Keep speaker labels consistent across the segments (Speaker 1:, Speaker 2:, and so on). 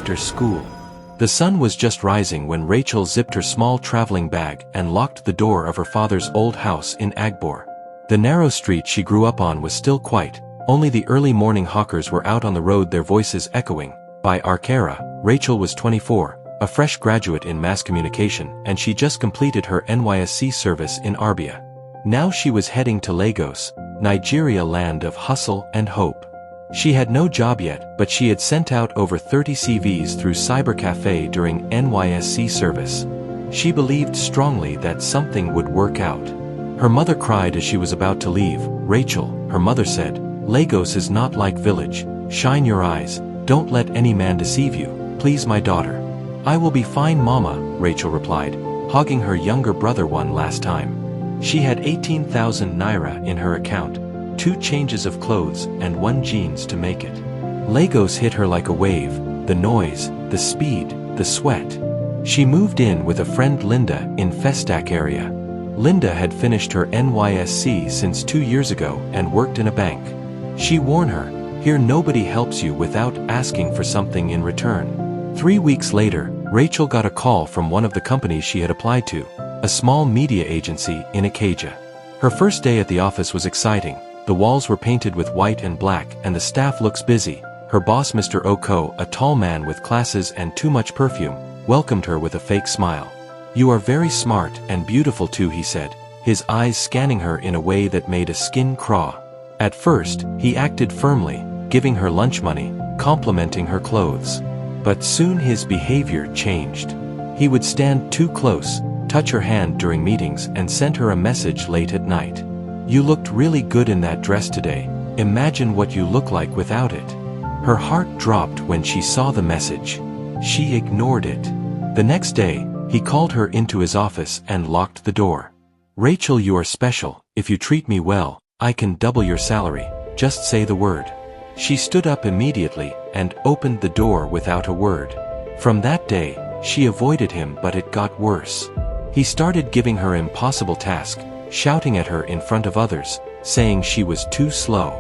Speaker 1: after school. The sun was just rising when Racheal zipped her small traveling bag and locked the door of her father's old house in Agbor. The narrow street she grew up on was still quiet, only the early morning hawkers were out on the road, their voices echoing. By Arcara, Racheal was 24, a fresh graduate in mass communication, and she just completed her NYSC service in Arbia. Now she was heading to Lagos, Nigeria, land of hustle and hope. She had no job yet, but she had sent out over 30 CVs through cybercafe during NYSC service. She believed strongly that something would work out. Her mother cried as she was about to leave. "Racheal," her mother said, "Lagos is not like village. Shine your eyes. Don't let any man deceive you. Please, my daughter." "I will be fine, Mama," Racheal replied, hogging her younger brother one last time. She had 18,000 naira in her account, 2 changes of clothes and 1 jeans to make it. Lagos hit her like a wave, the noise, the speed, the sweat. She moved in with a friend, Linda, in Festac area. Linda had finished her NYSC since 2 years ago and worked in a bank. She warned her, "Here nobody helps you without asking for something in return." 3 weeks later, Racheal got a call from one of the companies she had applied to, a small media agency in Ikeja. Her first day at the office was exciting. The walls were painted with white and black and the staff looks busy. Her boss, Mr. Oko, a tall man with glasses and too much perfume, welcomed her with a fake smile. "You are very smart and beautiful too," he said, his eyes scanning her in a way that made a skin crawl. At first, he acted firmly, giving her lunch money, complimenting her clothes. But soon his behavior changed. He would stand too close, touch her hand during meetings, and send her a message late at night. "You looked really good in that dress today. Imagine what you look like without it." Her heart dropped when she saw the message. She ignored it. The next day, he called her into his office and locked the door. "Racheal, you are special. If you treat me well, I can double your salary. Just say the word." She stood up immediately and opened the door without a word. From that day, she avoided him, but it got worse. He started giving her impossible tasks, shouting at her in front of others, saying she was too slow.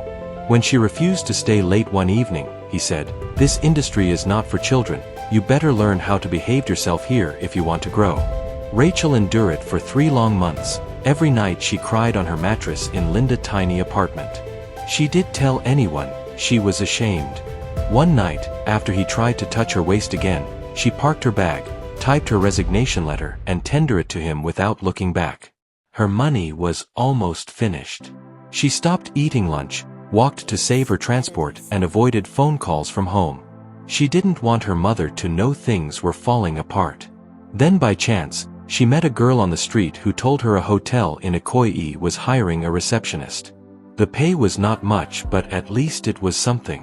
Speaker 1: When she refused to stay late one evening, he said, "This industry is not for children. You better learn how to behave yourself here if you want to grow." Racheal endured it for 3 long months. Every night she cried on her mattress in Linda's tiny apartment. She did tell anyone. She was ashamed. One night, after he tried to touch her waist again, she parked her bag, typed her resignation letter, and tendered it to him without looking back. Her money was almost finished. She stopped eating lunch, walked to save her transport, and avoided phone calls from home. She didn't want her mother to know things were falling apart. Then by chance, she met a girl on the street who told her a hotel in Ikoyi was hiring a receptionist. The pay was not much, but at least it was something.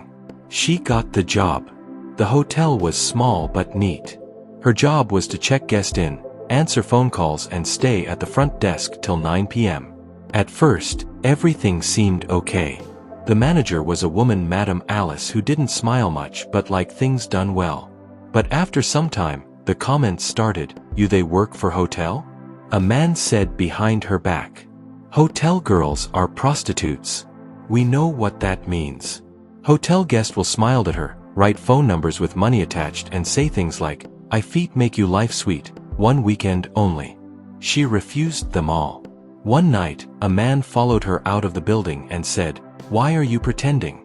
Speaker 1: She got the job. The hotel was small but neat. Her job was to check guests in, answer phone calls, and stay at the front desk till 9 p.m. At first, everything seemed okay. The manager was a woman, Madam Alice, who didn't smile much but liked things done well. But after some time, the comments started. "You they work for hotel?" A man said behind her back. "Hotel girls are prostitutes. We know what that means." Hotel guests will smile at her, write phone numbers with money attached, and say things like, "I feet make you life sweet, 1 weekend only." She refused them all. One night, a man followed her out of the building and said, "Why are you pretending?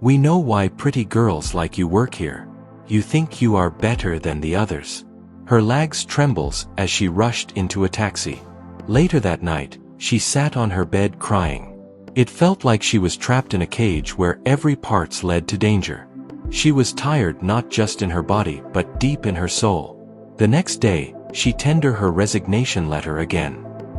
Speaker 1: We know why pretty girls like you work here. You think you are better than the others." Her legs trembled as she rushed into a taxi. Later that night, she sat on her bed crying. It felt like she was trapped in a cage where every part led to danger. She was tired not just in her body but deep in her soul. The next day, she tendered her resignation letter again.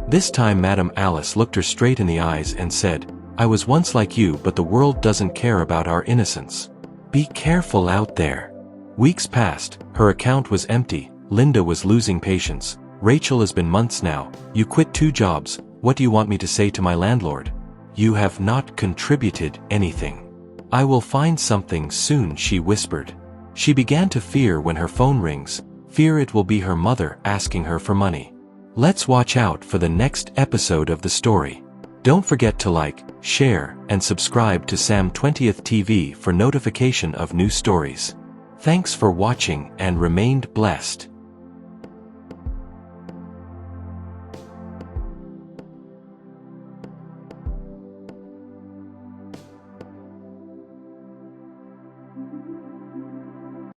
Speaker 1: This time Madam Alice looked her straight in the eyes and said, "I was once like you, but the world doesn't care about our innocence. Be careful out there." Weeks passed, her account was empty, Linda was losing patience. "Racheal, has been months now, you quit 2 jobs, what do you want me to say to my landlord? You have not contributed anything." "I will find something soon," she whispered. She began to fear when her phone rings, fear it will be her mother asking her for money. Let's watch out for the next episode of the story. Don't forget to like, share, and subscribe to Sam 20th TV for notification of new stories. Thanks for watching and remained blessed.